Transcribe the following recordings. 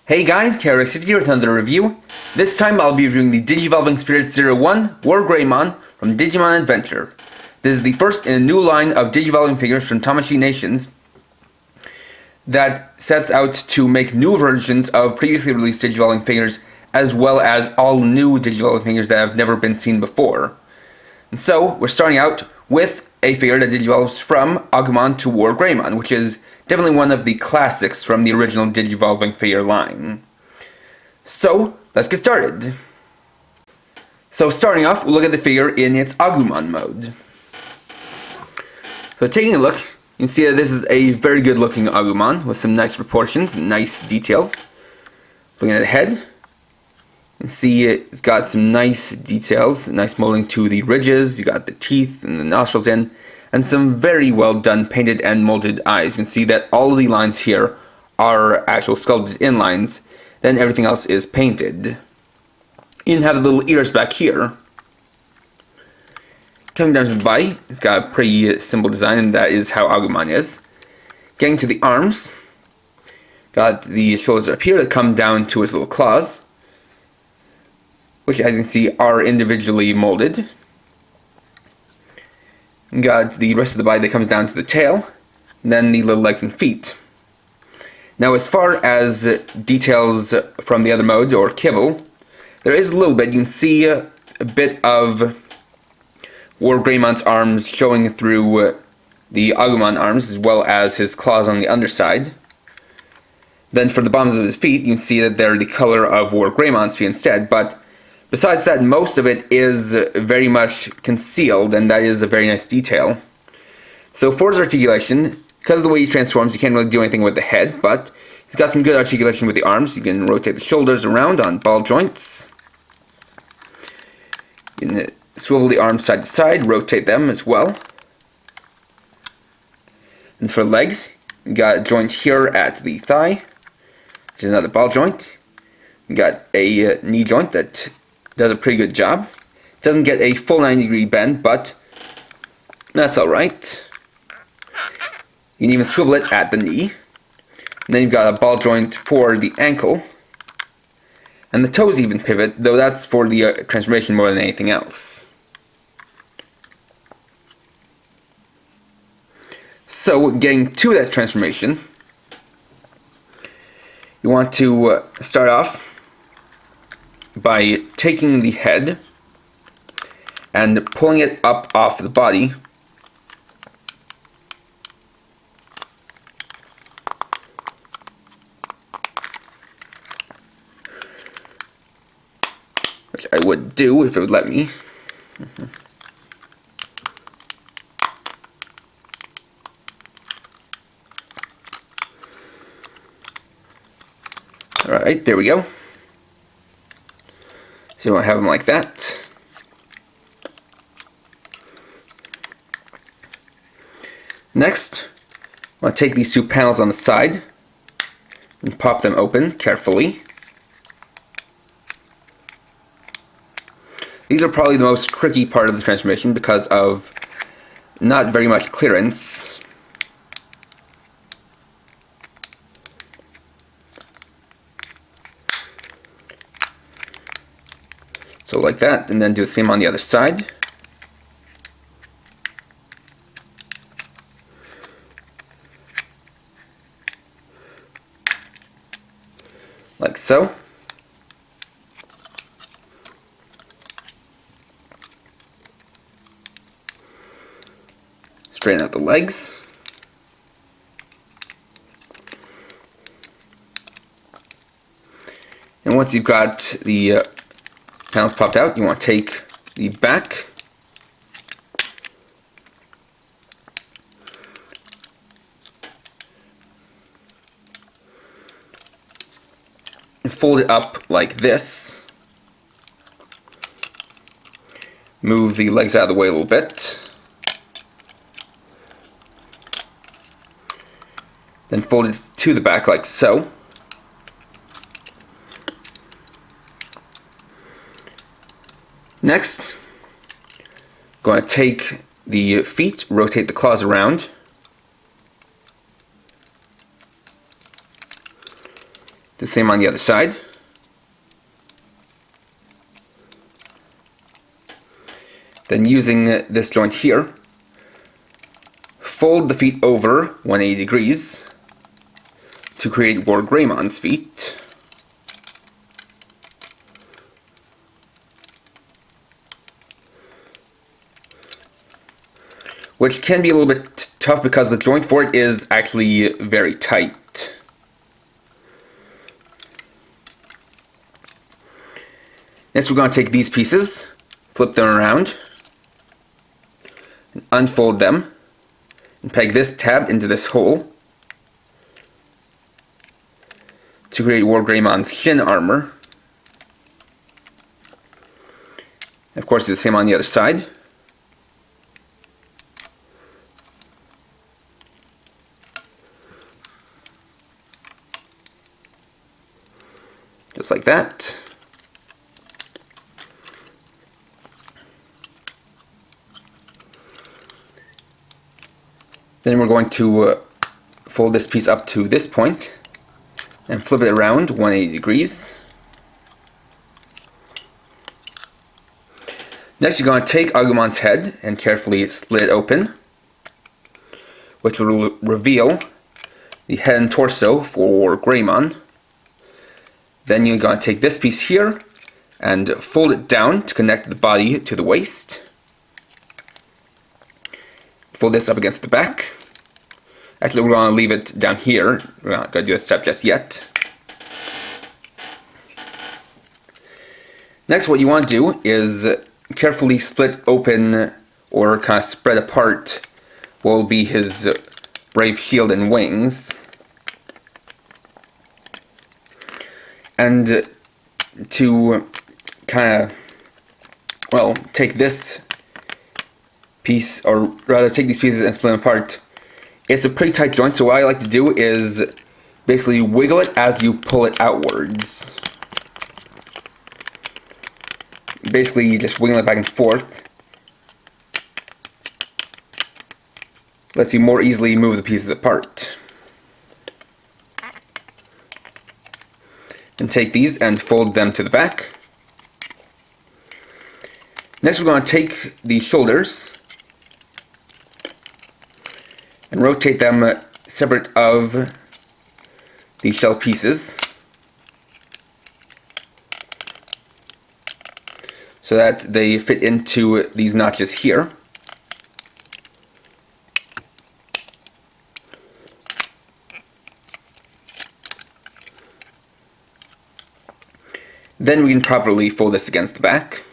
Hey guys, KRX50 here with another review. This time I'll be reviewing the Digivolving Spirit 01 WarGreymon from Digimon Adventure. This is the first in a new line of Digivolving figures from Tamashii Nations that sets out to make new versions of previously released Digivolving figures, as well as all new Digivolving figures that have never been seen before. And so, we're starting out with a figure that Digivolves from Agumon to WarGreymon, which is definitely one of the classics from the original Digivolving figure line. So, let's get started. So starting off, we'll look at the figure in its Agumon mode. So taking a look, you can see that this is a very good looking Agumon with some nice proportions and nice details. Looking at the head, you can see it's got some nice details, nice molding to the ridges, you got the teeth and the nostrils in, and some very well done painted and molded eyes. You can see that all of the lines here are actual sculpted in lines, then everything else is painted. You can have the little ears back here. Coming down to the body, it's got a pretty simple design, and that is how Agumon is. Getting to the arms, got the shoulders up here that come down to his little claws, which as you can see are individually molded. Got the rest of the body that comes down to the tail, and then the little legs and feet. Now as far as details from the other modes, or kibble, there is a little bit. You can see a bit of WarGreymon's arms showing through the Agumon arms, as well as his claws on the underside. Then for the bottoms of his feet, you can see that they're the color of WarGreymon's feet instead, but besides that, most of it is very much concealed, and that is a very nice detail. So for his articulation, because of the way he transforms, you can't really do anything with the head, but he's got some good articulation with the arms. You can rotate the shoulders around on ball joints. You can swivel the arms side to side, rotate them as well. And for legs, you got a joint here at the thigh, which is another ball joint. You got a knee joint that does a pretty good job. Doesn't get a full 90-degree bend, but that's alright. You can even swivel it at the knee. And then you've got a ball joint for the ankle. And the toes even pivot, though that's for the transformation more than anything else. So, getting to that transformation, you want to start off by taking the head and pulling it up off the body, which I would do if it would let me. Alright, there we go. So you want to have them like that. Next, I want to take these two panels on the side and pop them open carefully. These are probably the most tricky part of the transformation because of not very much clearance. So like that, and then do the same on the other side. Like so. Straighten out the legs. And once you've got the panels popped out, you want to take the back and fold it up like this. Move the legs out of the way a little bit. Then fold it to the back like so. Next, going to take the feet, rotate the claws around, The same on the other side. Then using this joint here, fold the feet over 180 degrees to create WarGreymon's feet. Which can be a little bit tough because the joint for it is actually very tight. Next we're going to take these pieces, flip them around, and unfold them, and peg this tab into this hole to create WarGreymon's shin armor. And of course do the same on the other side. Just like that. Then we're going to fold this piece up to this point and flip it around 180 degrees. Next you're going to take Agumon's head and carefully split it open, which will reveal the head and torso for Greymon. Then you're going to take this piece here and fold it down to connect the body to the waist. Fold this up against the back. Actually, we're going to leave it down here. We're not going to do that step just yet. Next, what you want to do is carefully split open or kind of spread apart what will be his brave shield and wings. And to kind of, well, take this piece, or rather take these pieces and split them apart. It's a pretty tight joint, so what I like to do is basically wiggle it as you pull it outwards. Basically, you just wiggle it back and forth. Lets you more easily move the pieces apart. And take these and fold them to the back. Next we're going to take the shoulders and rotate them separate of the shell pieces so that they fit into these notches here. Then we can properly fold this against the back.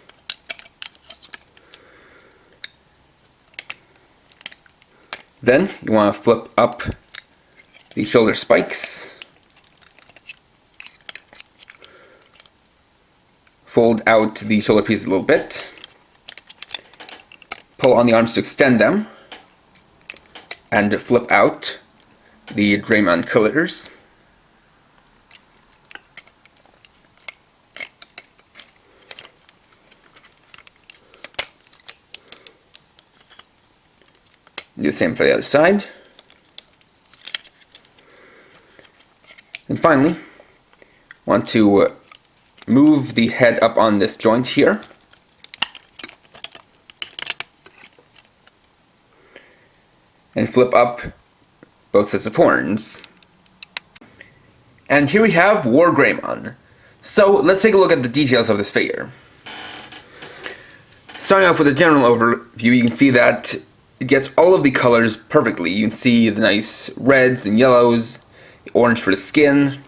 Then you want to flip up the shoulder spikes. Fold out the shoulder pieces a little bit. Pull on the arms to extend them. And flip out the Greymon colors. Do the same for the other side. And finally, want to move the head up on this joint here. And flip up both sets of horns. And here we have WarGreymon. So let's take a look at the details of this figure. Starting off with a general overview, you can see that it gets all of the colors perfectly. You can see the nice reds and yellows, the orange for the skin.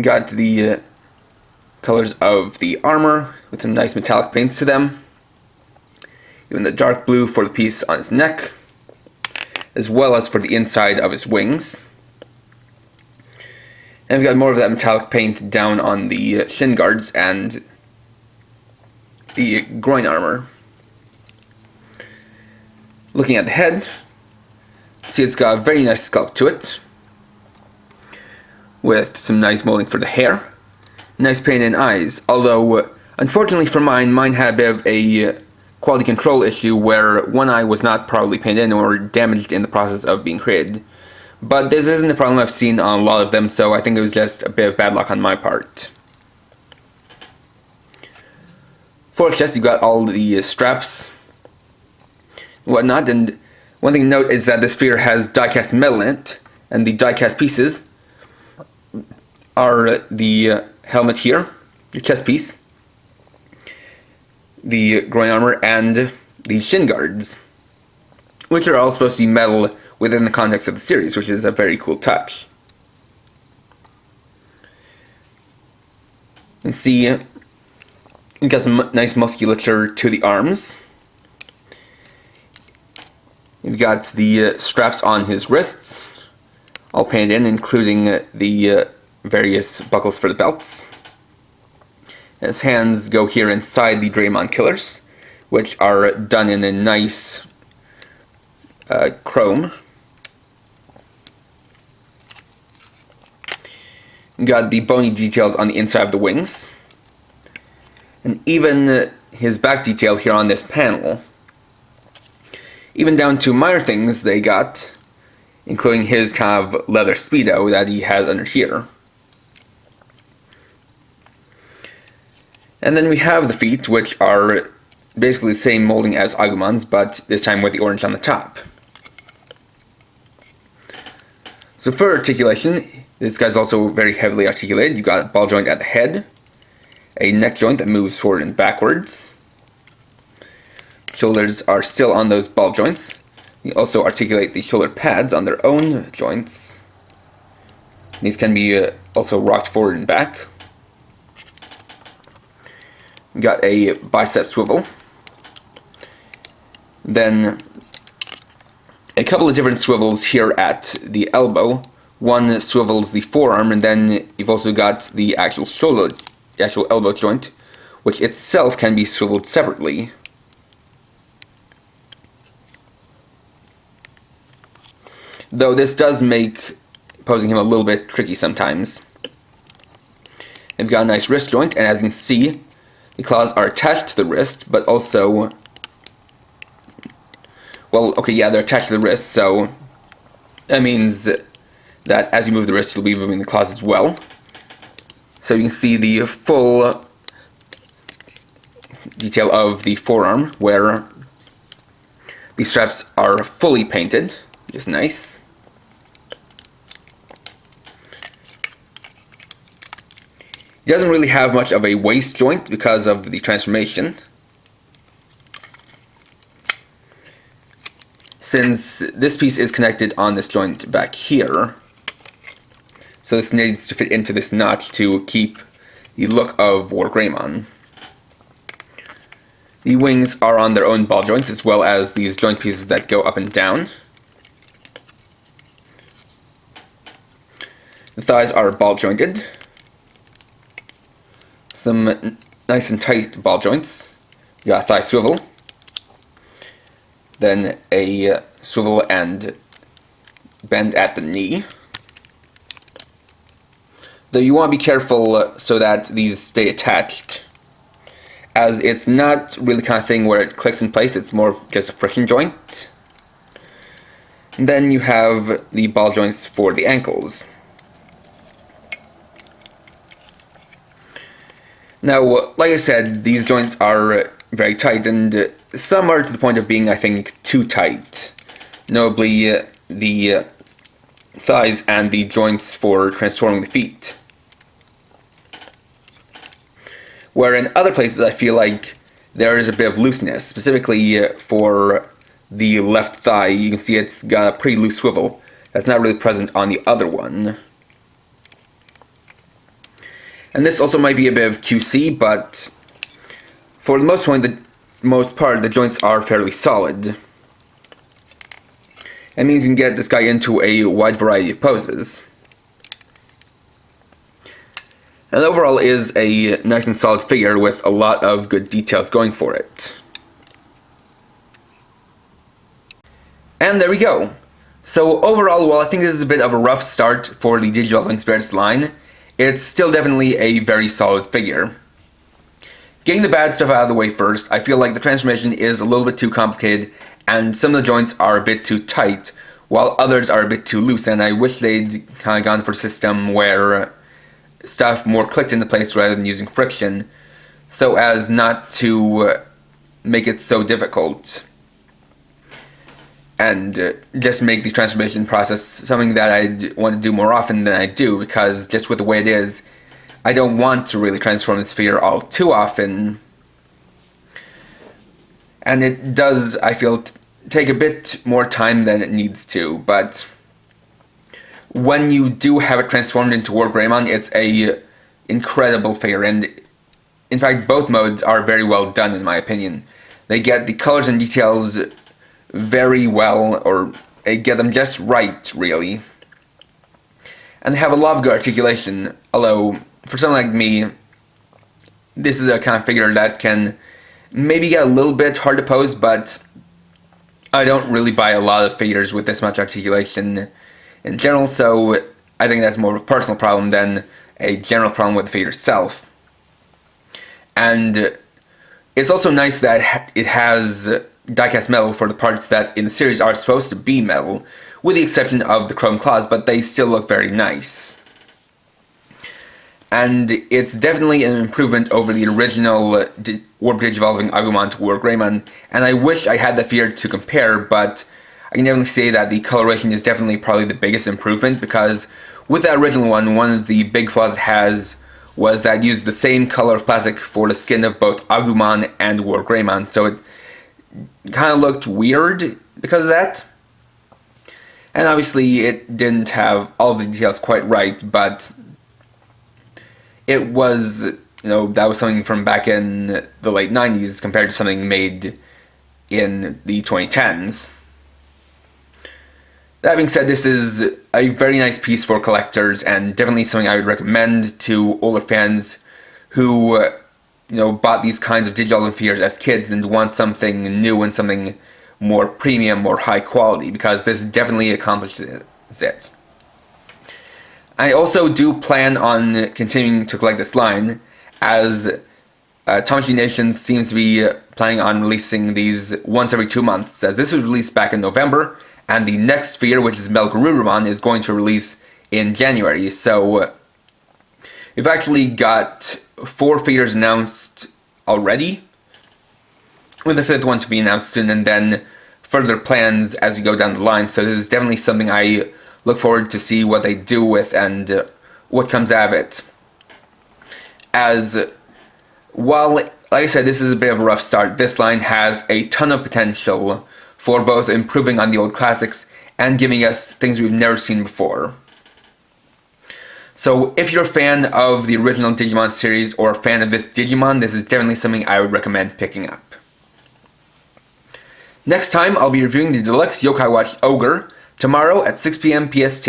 Got the colors of the armor with some nice metallic paints to them. Even the dark blue for the piece on his neck, as well as for the inside of his wings. And we've got more of that metallic paint down on the shin guards and the groin armor. Looking at the head, see it's got a very nice sculpt to it, with some nice molding for the hair, nice paint in eyes, although unfortunately for mine had a bit of a quality control issue where one eye was not properly painted in or damaged in the process of being created. But this isn't a problem I've seen on a lot of them, so I think it was just a bit of bad luck on my part. For the chest, you've got all the straps and whatnot, and one thing to note is that this sphere has die-cast metal in it, and the die-cast pieces are the helmet here, your chest piece, the groin armor, and the shin guards, which are all supposed to be metal within the context of the series, which is a very cool touch. And see, you've got some nice musculature to the arms. You've got the straps on his wrists, all painted in, including the various buckles for the belts. His hands go here inside the Greymon killers, which are done in a nice chrome. You got the bony details on the inside of the wings, and even his back detail here on this panel. Even down to minor things they got, including his kind of leather speedo that he has under here. And then we have the feet, which are basically the same molding as Agumon's, but this time with the orange on the top. So for articulation, this guy's also very heavily articulated. You've got a ball joint at the head, a neck joint that moves forward and backwards. Shoulders are still on those ball joints. You also articulate the shoulder pads on their own joints. These can be also rocked forward and back. You've got a bicep swivel. Then a couple of different swivels here at the elbow. One swivels the forearm, and then you've also got the actual shoulder, the actual elbow joint, which itself can be swiveled separately. Though this does make posing him a little bit tricky sometimes. You've got a nice wrist joint, and as you can see, the claws are attached to the wrist, but also, well, okay, yeah, they're attached to the wrist, so that means that as you move the wrist, you'll be moving the claws as well. So you can see the full detail of the forearm, where the straps are fully painted, which is nice. He doesn't really have much of a waist joint because of the transformation, since this piece is connected on this joint back here. So this needs to fit into this notch to keep the look of WarGreymon. The wings are on their own ball joints, as well as these joint pieces that go up and down. The thighs are ball jointed. Some nice and tight ball joints. You got a thigh swivel. Then a swivel and bend at the knee. Though you want to be careful so that these stay attached, as it's not really the kind of thing where it clicks in place, it's more of just a friction joint. And then you have the ball joints for the ankles. Now, like I said, these joints are very tight, and some are to the point of being, I think, too tight. Notably, the thighs and the joints for transforming the feet. Where in other places I feel like there is a bit of looseness, specifically for the left thigh. You can see it's got a pretty loose swivel that's not really present on the other one. And this also might be a bit of QC, but for the most part, the joints are fairly solid. It means you can get this guy into a wide variety of poses. And overall is a nice and solid figure with a lot of good details going for it. And there we go. So overall, while I think this is a bit of a rough start for the Digivolving Spirits line, it's still definitely a very solid figure. Getting the bad stuff out of the way first, I feel like the transformation is a little bit too complicated, and some of the joints are a bit too tight, while others are a bit too loose, and I wish they'd kind of gone for a system where stuff more clicked into place rather than using friction, so as not to make it so difficult and just make the transformation process something that I'd want to do more often than I do, because just with the way it is, I don't want to really transform the sphere all too often. And it does, I feel, take a bit more time than it needs to, but when you do have it transformed into WarGreymon, it's a incredible figure, and in fact both modes are very well done in my opinion. They get the colors and details very well, or they get them just right, really. And they have a lot of good articulation, although for someone like me, this is a kind of figure that can maybe get a little bit hard to pose, but I don't really buy a lot of figures with this much articulation in general, so I think that's more of a personal problem than a general problem with the figure itself. And it's also nice that it has die-cast metal for the parts that in the series are supposed to be metal, with the exception of the chrome claws, but they still look very nice. And it's definitely an improvement over the original Warp Digivolving Agumon to WarGreymon, and I wish I had the figure to compare, but I can definitely say that the coloration is definitely probably the biggest improvement, because with that original one of the big flaws it has was that it used the same color of plastic for the skin of both Agumon and WarGreymon, so it kind of looked weird because of that. And obviously it didn't have all of the details quite right, but it was, that was something from back in the late 90s compared to something made in the 2010s. That being said, this is a very nice piece for collectors, and definitely something I would recommend to older fans who, bought these kinds of Digivolving figures as kids and want something new and something more premium, more high quality, because this definitely accomplishes it. I also do plan on continuing to collect this line, as Tamashii Nation seems to be planning on releasing these once every 2 months. This was released back in November, and the next figure, which is WarGreymon, is going to release in January. So we've actually got 4 figures announced already, with the 5th one to be announced soon, and then further plans as we go down the line. So this is definitely something I look forward to see what they do with and what comes out of it. As while, like I said, this is a bit of a rough start, this line has a ton of potential for both improving on the old classics and giving us things we've never seen before. So if you're a fan of the original Digimon series or a fan of this Digimon, this is definitely something I would recommend picking up. Next time, I'll be reviewing the Deluxe Yokai Watch Ogre tomorrow at 6 PM PST.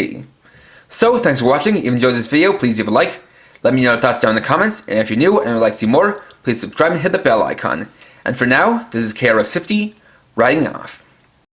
So, thanks for watching. If you enjoyed this video, please leave a like. Let me know your thoughts down in the comments, and if you're new and would like to see more, please subscribe and hit the bell icon. And for now, this is KRX50, writing off.